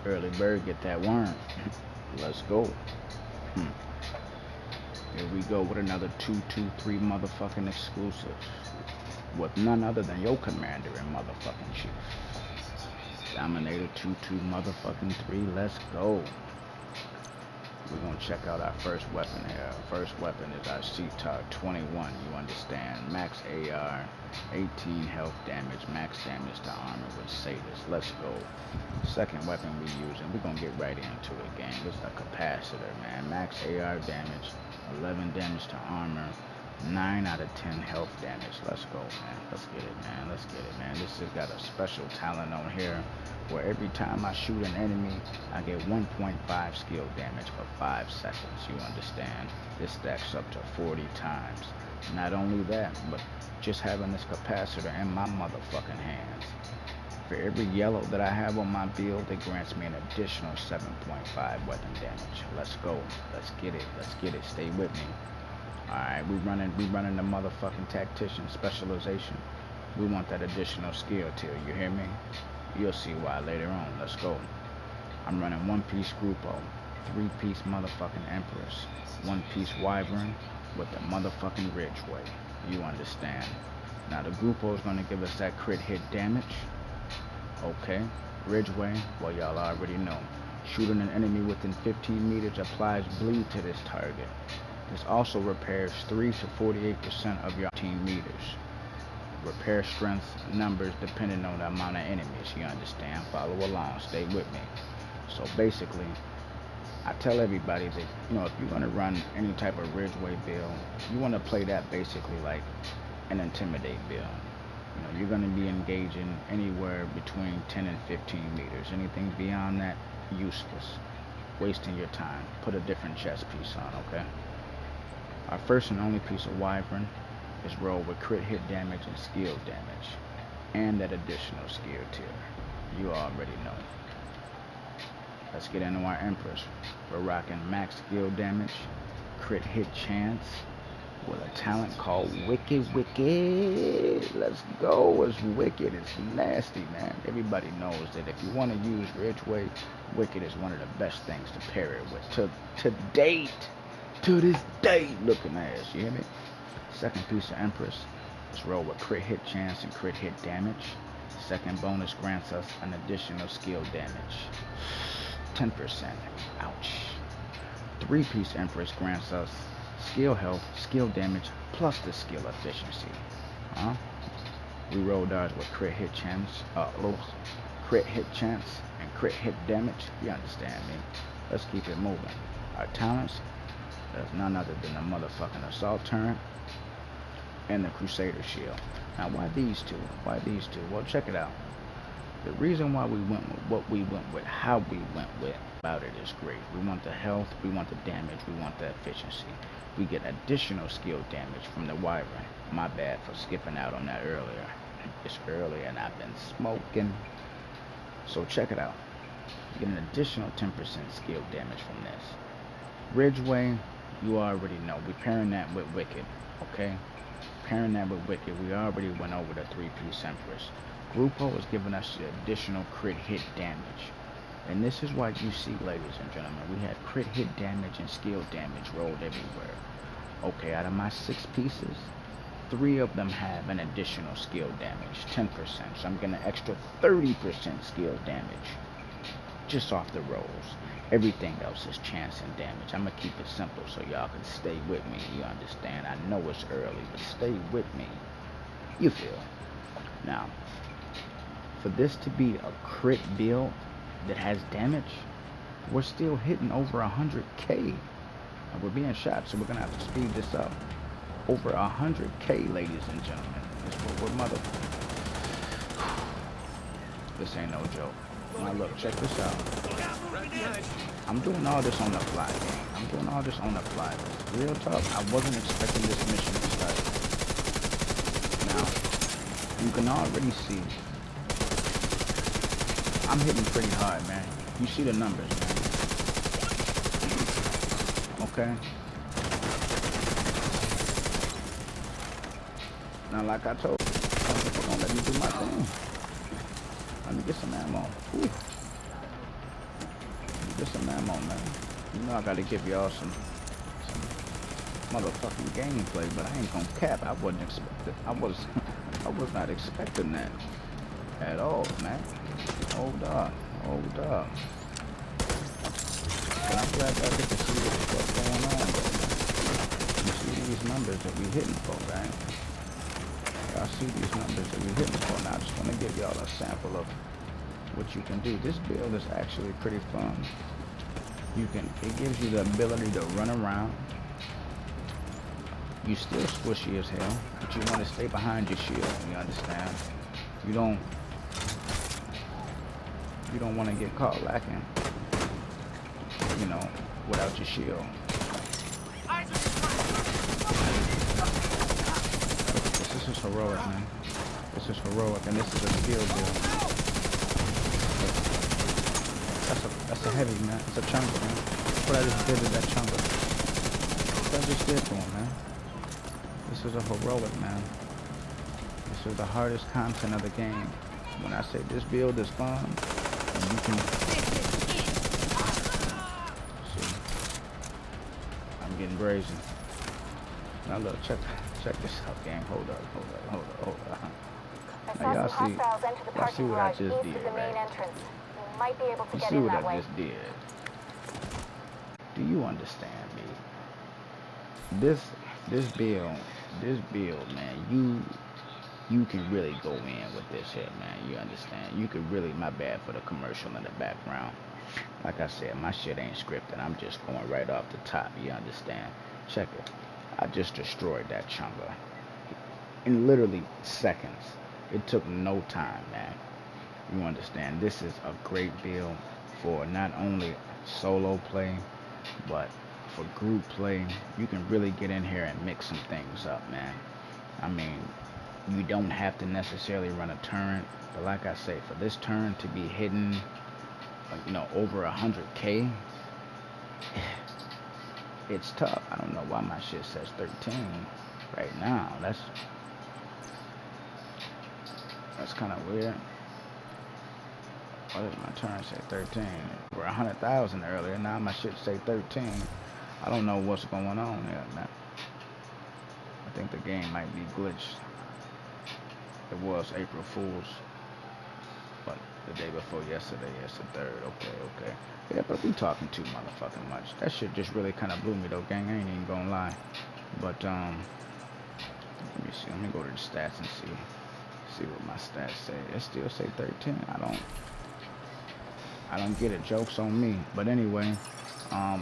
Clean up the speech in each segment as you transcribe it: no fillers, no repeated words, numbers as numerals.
Early bird get that worm. Let's go. Hmm. Here we go with another 223 motherfucking exclusive. With none other than your commander and motherfucking chief. Dominator 2-2 motherfucking 3. Let's go. We're gonna check out our first weapon here. First weapon is our C-Talk 21, you understand. Max AR, 18 health damage, max damage to armor with Sadist. Let's go. Second weapon we using, we're gonna get right into it, gang. This is a capacitor, man. Max AR damage, 11 damage to armor, 9 out of 10 health damage. Let's go, man. Let's get it, man. Let's get it, man. This has got a special talent on here where every time I shoot an enemy, I get 1.5 skill damage for 5 seconds. You understand? This stacks up to 40 times. Not only that, but just having this capacitor in my motherfucking hands. For every yellow that I have on my build, it grants me an additional 7.5 weapon damage. Let's go. Let's get it. Let's get it. Stay with me. Alright, we running the motherfucking tactician specialization. We want that additional skill tier, you hear me? You'll see why later on. Let's go. I'm running 1-piece Grupo, 3-piece motherfucking Empress, 1-piece Wyvern with the motherfucking Ridgeway. You understand? Now the Grupo is going to give us that crit hit damage. Okay. Ridgeway, well y'all already know. Shooting an enemy within 15 meters applies bleed to this target. This also repairs 3 to 48% of your 15 meters. Repair strength numbers depending on the amount of enemies, you understand? Follow along, stay with me. So basically, I tell everybody that, you know, if you're going to run any type of Ridgeway build, you want to play that basically like an Intimidate build. You know, you're going to be engaging anywhere between 10 and 15 meters. Anything beyond that, useless. Wasting your time. Put a different chess piece on, okay? Our first and only piece of Wyvern is rolled with crit hit damage and skill damage, and that additional skill tier. You already know. Let's get into our Empress. We're rocking max skill damage, crit hit chance, with a talent called Wicked. Let's go. It's wicked. It's nasty, man. Everybody knows that if you want to use Ridgeway, Wicked is one of the best things to pair it with. To this day, looking ass, you hear me? Second piece of Empress is rolled with crit hit chance and crit hit damage. Second bonus grants us an additional skill damage. 10%. Ouch. 3-piece Empress grants us skill health, skill damage, plus the skill efficiency. We rolled ours with crit hit chance, and crit hit damage. You understand me? Let's keep it moving. Our talents, there's none other than the motherfucking assault turret and the Crusader shield. Now why these two? Why these two? Well, check it out. The reason why we went with what we went with, how we went with about it is great. We want the health, we want the damage, we want the efficiency. We get additional skill damage from the Wyvern. My bad for skipping out on that earlier. It's early and I've been smoking. So check it out. You get an additional 10% skill damage from this. Ridgeway, you already know. We're pairing that with Wicked, okay? Pairing that with Wicked, we already went over the 3-piece Empress. Grupo is giving us the additional crit hit damage. And this is why you see, ladies and gentlemen, we have crit hit damage and skill damage rolled everywhere. Okay, out of my 6 pieces, 3 of them have an additional skill damage, 10%. So I'm getting an extra 30% skill damage just off the rolls. Everything else is chance and damage. I'm going to keep it simple so y'all can stay with me. You understand? I know it's early, but stay with me. You feel? Now, for this to be a crit build that has damage, we're still hitting over 100k. And we're being shot, so we're going to have to speed this up. Over 100k, ladies and gentlemen. That's what we're mother... This ain't no joke. Now look, check this out. I'm doing all this on the fly, gang. I'm doing all this on the fly. Real talk, I wasn't expecting this mission to start. Now, you can already see I'm hitting pretty hard, man. You see the numbers, man. Okay? Now, like I told you, some people gonna let me do my thing. Let me get some ammo. Ooh. Get some ammo, man. You know I gotta give y'all some motherfucking gameplay, but I ain't gonna cap. I wasn't expecting. I was not expecting that at all, man. Hold up. But I'm glad that I get to see what the fuck going on, though. You see these numbers that we hitting for, right? Y'all see these numbers that we hitting for. Now I just want to give y'all a sample of what you can do. This build is actually pretty fun. It gives you the ability to run around. You still squishy as hell, but you want to stay behind your shield. You understand? You don't want to get caught lacking, you know, without your shield. This is heroic, man. This is heroic, and this is a skill build. That's a heavy, man. It's a chunker, man. That's what I just did to that chunker. That's what I just did to him, man. This is a heroic, man. This is the hardest content of the game. When I say this build is fun, and you can see, I'm getting brazen. Now look, check this out, gang. Hold up. Now y'all see what I just did, right? You see what I just did. Do you understand me? This build, man, you can really go in with this here, man. You understand? You can really, my bad for the commercial in the background. Like I said, my shit ain't scripted. I'm just going right off the top. You understand? Check it. I just destroyed that chunga in literally seconds. It took no time, man. You understand? This is a great build for not only solo play, but for group play. You can really get in here and mix some things up, man. I mean, you don't have to necessarily run a turret, but like I say, for this turret to be hidden, you know, over 100K, it's tough. I don't know why my shit says 13 right now. That's kind of weird. Why did my turn say 13? We're 100,000 earlier. Now my shit say 13. I don't know what's going on here, man. I think the game might be glitched. It was April Fool's, but the day before yesterday, it's the 3rd. Okay. Yeah, but we talking too motherfucking much. That shit just really kind of blew me though, gang. I ain't even gonna lie. But let me see. Let me go to the stats and see what my stats say. It still say 13. I don't get it. Joke's on me. But anyway,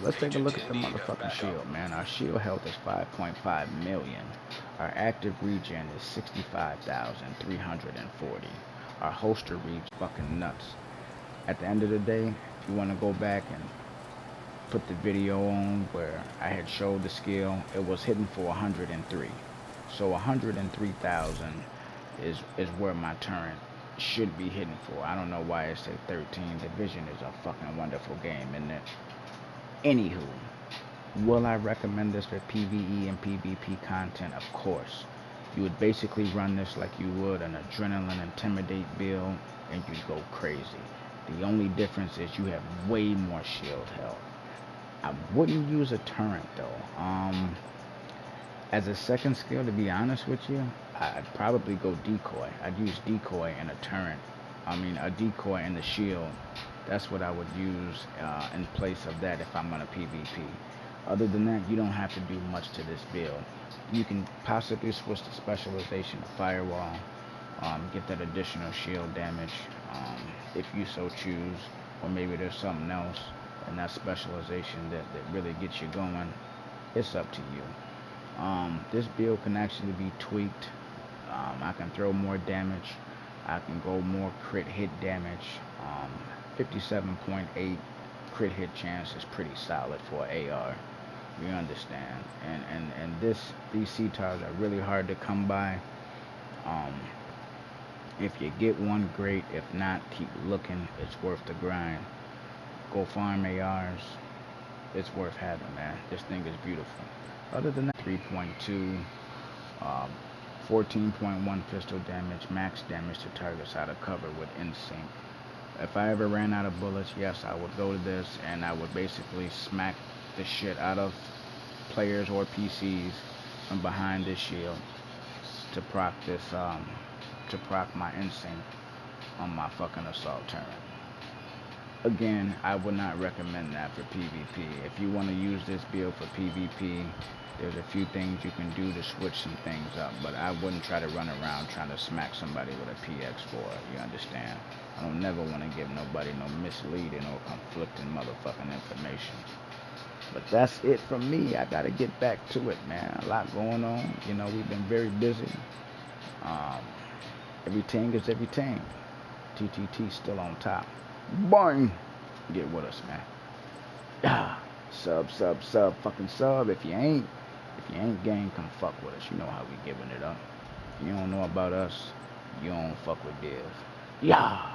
let's take a look at the motherfucking shield, man. Our shield health is 5.5 million. Our active regen is 65,340. Our holster reads fucking nuts. At the end of the day, you want to go back and put the video on where I had showed the skill. It was hidden for 103. So 103,000 is where my turret should be hidden for. I don't know why it said 13. Division is a fucking wonderful game, isn't it? Anywho, will I recommend this for PvE and PvP content? Of course. You would basically run this like you would an adrenaline intimidate build, and you'd go crazy. The only difference is you have way more shield health. I wouldn't use a turret though. As a second skill, to be honest with you, I'd probably go decoy. I'd use decoy and a turret. A decoy and the shield. That's what I would use in place of that if I'm on a PvP. Other than that, you don't have to do much to this build. You can possibly switch to specialization to firewall, get that additional shield damage if you so choose, or maybe there's something else in that specialization that really gets you going. It's up to you. This build can actually be tweaked. I can throw more damage. I can go more crit hit damage. 57.8 crit hit chance is pretty solid for AR. You understand? And these CTARs are really hard to come by. If you get one, great. If not, keep looking. It's worth the grind. Go farm ARs. It's worth having, man. This thing is beautiful. Other than that, 3.2, 14.1 pistol damage, max damage to targets out of cover with insync. If I ever ran out of bullets, yes, I would go to this and I would basically smack the shit out of players or PCs from behind this shield to proc my instinct on my fucking assault turret. Again, I would not recommend that for PvP. If you want to use this build for PvP, there's a few things you can do to switch some things up, but I wouldn't try to run around trying to smack somebody with a PX4, you understand? I don't never want to give nobody no misleading or conflicting motherfucking information. But that's it from me. I gotta get back to it, man. A lot going on. You know, we've been very busy. Um, everything is everything. TTT still on top. Boing! Get with us, man. Ah, sub, fucking sub. If you ain't gang, come fuck with us. You know how we giving it up. You don't know about us, you don't fuck with Div. Yeah.